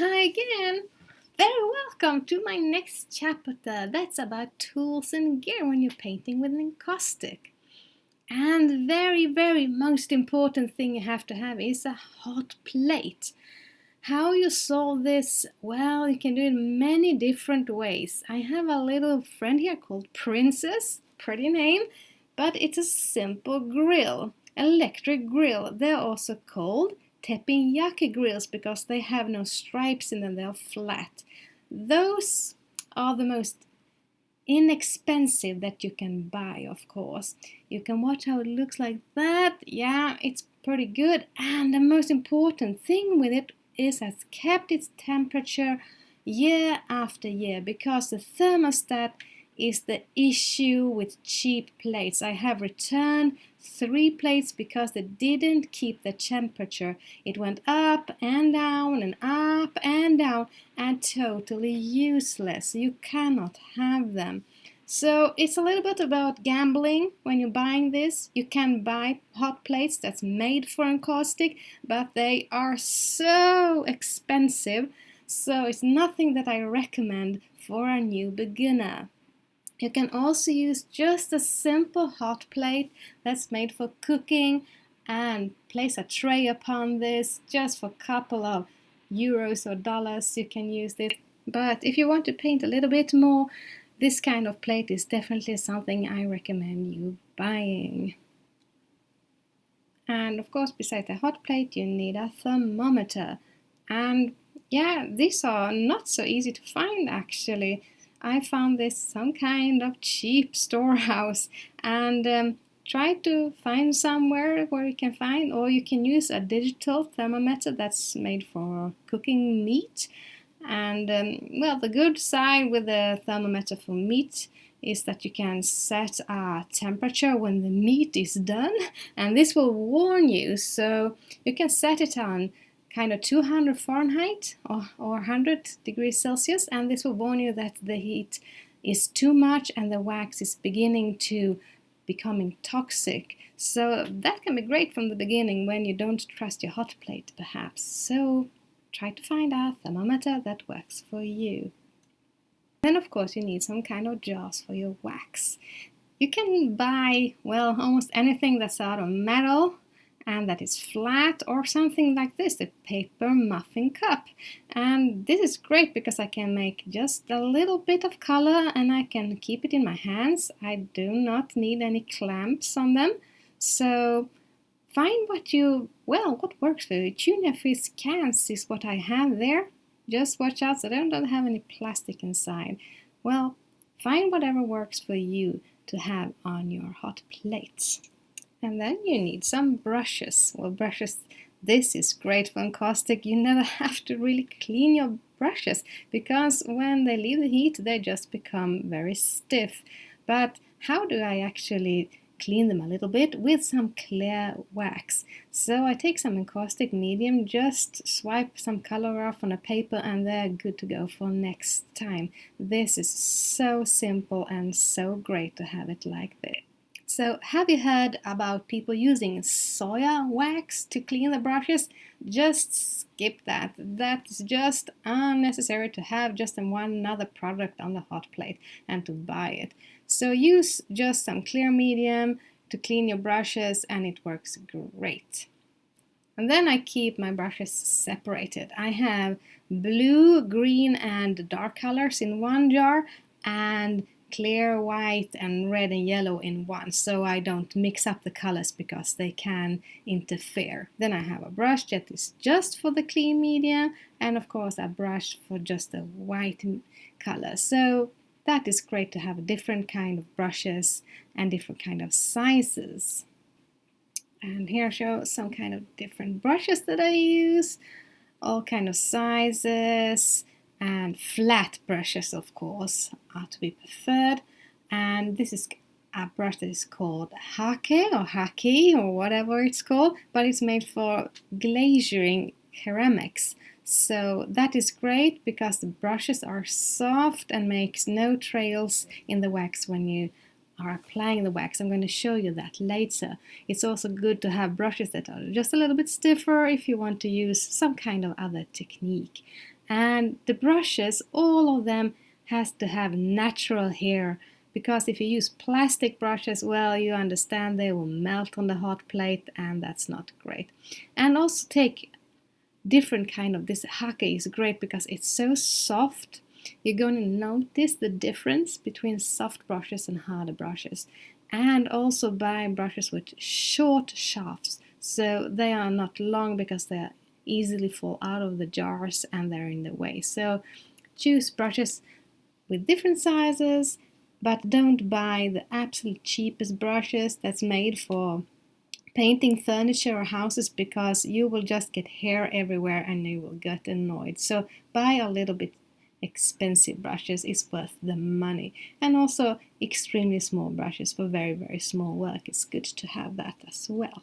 Hi again! Very welcome to my next chapter that's about tools and gear when you're painting with encaustic. And the very most important thing you have to have is a hot plate. How you solve this? Well, you can do it many different ways. I have a little friend here called Princess, pretty name, but it's a simple grill, electric grill. They're also called teppanyaki grills because they have no stripes in them, they're flat. Those are the most inexpensive that you can buy, of course. You can watch how it looks like that. Yeah, it's pretty good. And the most important thing with it is it's kept its temperature year after year because the thermostat is the issue with cheap plates. I have returned 3 plates because they didn't keep the temperature. It went up and down and up and down and totally useless. You cannot have them. So it's a little bit about gambling when you're buying this. You can buy hot plates that's made for encaustic, but they are so expensive. So it's nothing that I recommend for a new beginner. You can also use just a simple hot plate that's made for cooking and place a tray upon this just for a couple of euros or dollars. You can use this. But if you want to paint a little bit more, this kind of plate is definitely something I recommend you buying. And of course, besides the hot plate, you need a thermometer. And yeah, these are not so easy to find actually. I found this some kind of cheap storehouse and try to find somewhere where you can find, or you can use a digital thermometer that's made for cooking meat. And well, the good side with the thermometer for meat is that you can set a temperature when the meat is done, and this will warn you. So you can set it on kind of 200 Fahrenheit or 100 degrees Celsius, and this will warn you that the heat is too much and the wax is beginning to becoming toxic. So that can be great from the beginning when you don't trust your hot plate, perhaps. So try to find a thermometer that works for you. Then, of course, you need some kind of jars for your wax. You can buy, well, almost anything that's out of metal and that is flat, or something like this, the paper muffin cup. And this is great because I can make just a little bit of color and I can keep it in my hands. I do not need any clamps on them. So find what works for you. Tuna fish cans is what I have there. Just watch out so they don't have any plastic inside. Well, find whatever works for you to have on your hot plates. And then you need some brushes. Well, brushes, this is great for encaustic. You never have to really clean your brushes because when they leave the heat, they just become very stiff. But how do I actually clean them a little bit? With some clear wax. So I take some encaustic medium, just swipe some color off on a paper and they're good to go for next time. This is so simple and so great to have it like this. So have you heard about people using soya wax to clean the brushes? Just skip that. That's just unnecessary to have just one other product on the hot plate and to buy it. So use just some clear medium to clean your brushes and it works great. And then I keep my brushes separated. I have blue, green and dark colors in one jar and clear white and red and yellow in one, so I don't mix up the colors because they can interfere. Then I have a brush that is just for the clean medium and of course a brush for just the white color. So that is great to have a different kind of brushes and different kind of sizes. And here I show some kind of different brushes that I use, all kind of sizes, and flat brushes, of course, are to be preferred. And this is a brush that is called hake or whatever it's called, but it's made for glazuring ceramics. So that is great because the brushes are soft and makes no trails in the wax when you are applying the wax. I'm going to show you that later. It's also good to have brushes that are just a little bit stiffer if you want to use some kind of other technique. And the brushes, all of them has to have natural hair, because if you use plastic brushes, well, you understand they will melt on the hot plate, and that's not great. And also take different kind of, this hake is great because it's so soft. You're going to notice the difference between soft brushes and harder brushes. And also buy brushes with short shafts, so they are not long because they easily fall out of the jars and they're in the way. So choose brushes with different sizes, but don't buy the absolute cheapest brushes that's made for painting furniture or houses, because you will just get hair everywhere and you will get annoyed. So buy a little bit expensive brushes, it's worth the money. And also extremely small brushes for very, very small work, it's good to have that as well.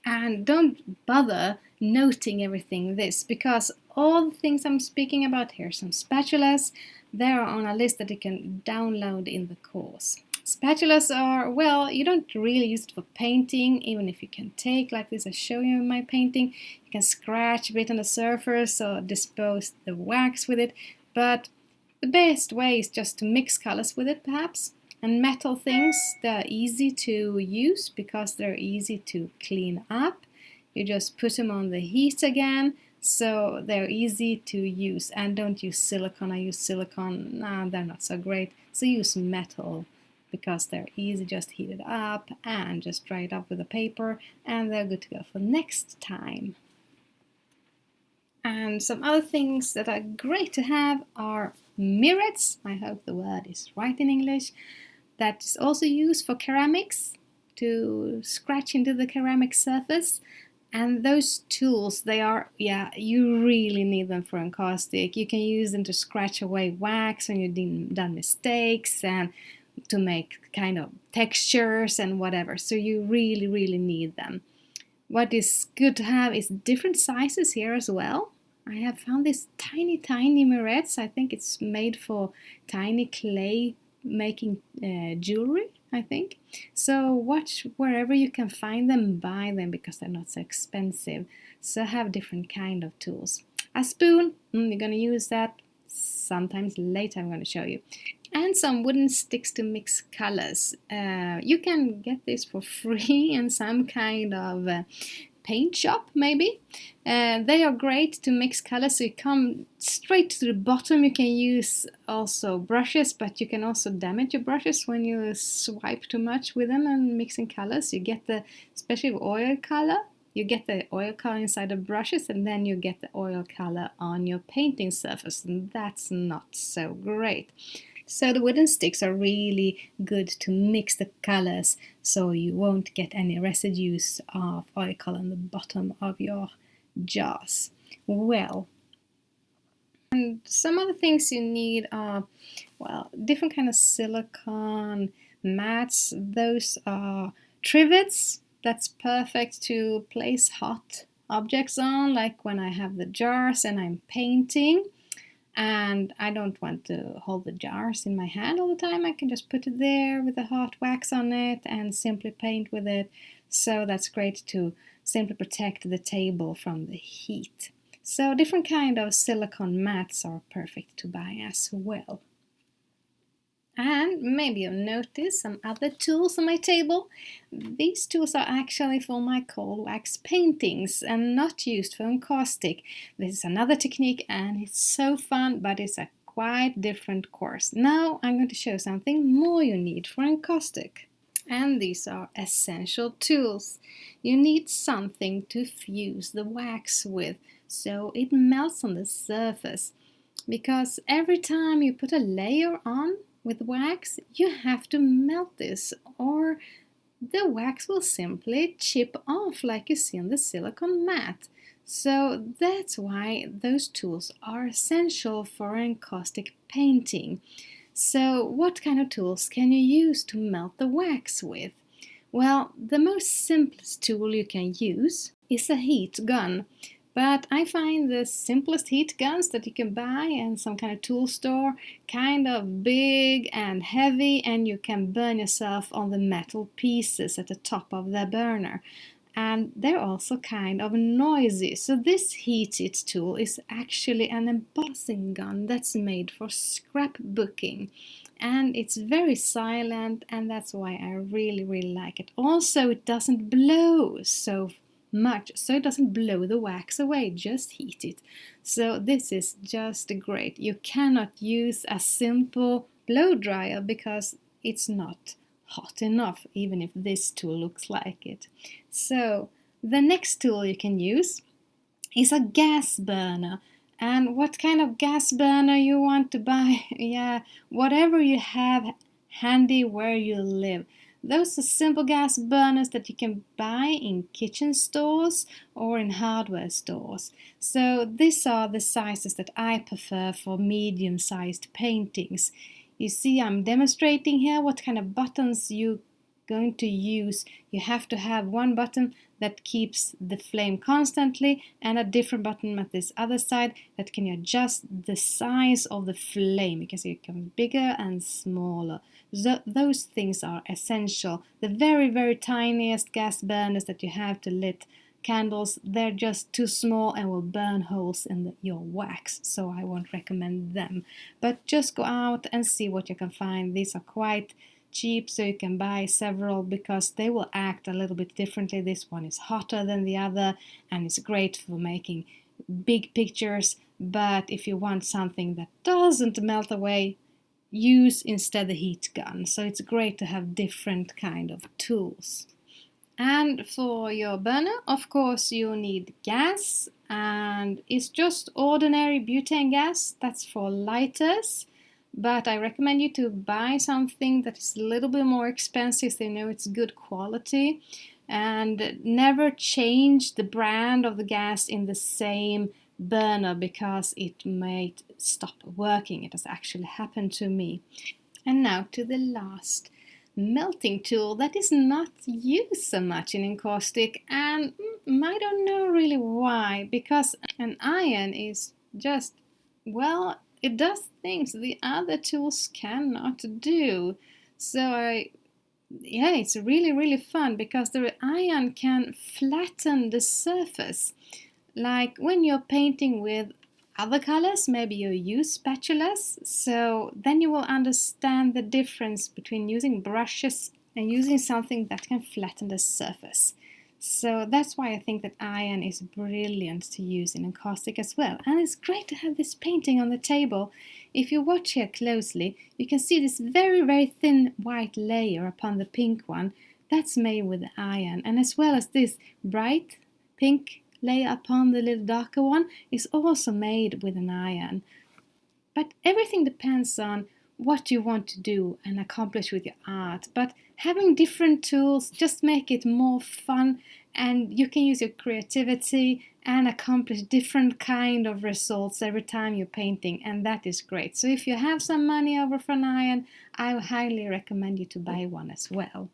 And don't bother noting everything this, because all the things I'm speaking about here, some spatulas, they're on a list that you can download in the course. Spatulas are, well, you don't really use it for painting, even if you can take, like this I show you in my painting, you can scratch a bit on the surface or dispose the wax with it, but the best way is just to mix colors with it perhaps. And metal things, they're easy to use because they're easy to clean up. You just put them on the heat again, so they're easy to use. And don't use silicone. I use silicone, they're not so great. So use metal because they're easy, just heat it up and just dry it up with a paper, and they're good to go for next time. And some other things that are great to have are mirrors. I hope the word is right in English. That is also used for ceramics, to scratch into the ceramic surface. And those tools, they are, you really need them for encaustic. You can use them to scratch away wax when you've done mistakes, and to make kind of textures and whatever. So you really, really need them. What is good to have is different sizes here as well. I have found these tiny, tiny mirrors. I think it's made for tiny clay making jewelry, I think. So watch wherever you can find them, buy them, because they're not so expensive. So have different kind of tools. A spoon, you're going to use that sometimes later, I'm going to show you. And some wooden sticks to mix colors. You can get this for free in some kind of paint shop maybe. They are great to mix colors, so you come straight to the bottom. You can use also brushes, but you can also damage your brushes when you swipe too much with them and mixing colors. You get the, especially oil color, you get the oil color inside the brushes, and then you get the oil color on your painting surface, and that's not so great. So the wooden sticks are really good to mix the colors, so you won't get any residues of oil color on the bottom of your jars. Well, and some other things you need are, well, different kind of silicone mats. Those are trivets. That's perfect to place hot objects on, like when I have the jars and I'm painting. And I don't want to hold the jars in my hand all the time. I can just put it there with the hot wax on it and simply paint with it. So that's great to simply protect the table from the heat. So different kind of silicone mats are perfect to buy as well. And maybe you'll notice some other tools on my table. These tools are actually for my cold wax paintings and not used for encaustic. This is another technique and it's so fun, but it's a quite different course. Now I'm going to show something more you need for encaustic. And these are essential tools. You need something to fuse the wax with so it melts on the surface. Because every time you put a layer on with wax, you have to melt this, or the wax will simply chip off like you see on the silicone mat. So that's why those tools are essential for encaustic painting. So what kind of tools can you use to melt the wax with? Well, the most simplest tool you can use is a heat gun. But I find the simplest heat guns that you can buy in some kind of tool store kind of big and heavy, and you can burn yourself on the metal pieces at the top of the burner. and they're also kind of noisy. So this heat it tool is actually an embossing gun that's made for scrapbooking, and it's very silent, and that's why I really like it. Also, it doesn't blow so much, so it doesn't blow the wax away, just heat it. So this is just great. You cannot use a simple blow dryer because it's not hot enough, even if this tool looks like it. So the next tool you can use is a gas burner. And what kind of gas burner you want to buy? Yeah, whatever you have handy where you live. Those are simple gas burners that you can buy in kitchen stores or in hardware stores. So these are the sizes that I prefer for medium-sized paintings. You see, I'm demonstrating here what kind of buttons you're going to use. You have to have one button that keeps the flame constantly and a different button at this other side that can adjust the size of the flame. You can see it becomes bigger and smaller. Those things are essential. The very tiniest gas burners that you have to lit candles, they're just too small and will burn holes in your wax, so I won't recommend them. But just go out and see what you can find. These are quite cheap, so you can buy several because they will act a little bit differently. This one is hotter than the other and it's great for making big pictures, but if you want something that doesn't melt away, use instead the heat gun. So it's great to have different kind of tools. And for your burner, of course, you need gas, and it's just ordinary butane gas. That's for lighters. But I recommend you to buy something that is a little bit more expensive so you know it's good quality. And never change the brand of the gas in the same burner because it might stop working. It has actually happened to me. And now to the last melting tool that is not used so much in encaustic, and I don't know really why, because an iron is just, well, it does things the other tools cannot do. So yeah, it's really fun because the iron can flatten the surface. Like when you're painting with other colors, maybe you use spatulas, so then you will understand the difference between using brushes and using something that can flatten the surface. So that's why I think that iron is brilliant to use in encaustic as well. And it's great to have this painting on the table. If you watch here closely, you can see this very thin white layer upon the pink one. That's made with iron, and as well as this bright pink layer upon the little darker one is also made with an iron. But everything depends on what you want to do and accomplish with your art. But having different tools just make it more fun, and you can use your creativity and accomplish different kind of results every time you're painting, and that is great. So if you have some money over for an iron, I highly recommend you to buy one as well.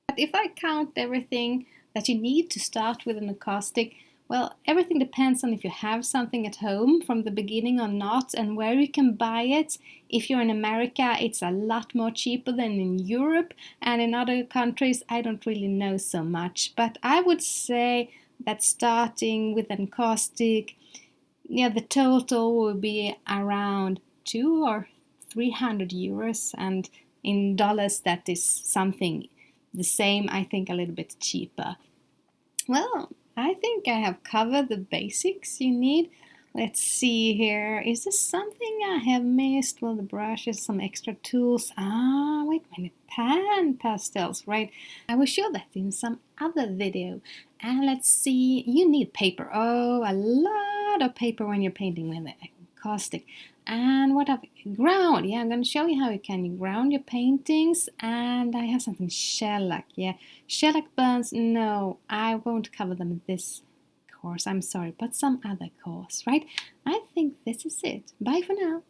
But if I count everything that you need to start with an encaustic, well, everything depends on if you have something at home from the beginning or not, and where you can buy it. If you're in America, it's a lot more cheaper than in Europe, and in other countries, I don't really know so much. But I would say that starting with encaustic, yeah, the total will be around 200 or 300 euros, and in dollars, that is something the same, I think a little bit cheaper. Well, I think I have covered the basics you need. Let's see here. Is there something I have missed? Well, the brushes, some extra tools. Wait a minute. Pan pastels, right? I will show that in some other video. And let's see. You need paper. Oh, a lot of paper when you're painting with encaustic. And what have ground? Yeah, I'm going to show you how you can ground your paintings. And I have something shellac. Yeah, shellac burns. No, I won't cover them in this course. I'm sorry, but some other course, right? I think this is it. Bye for now.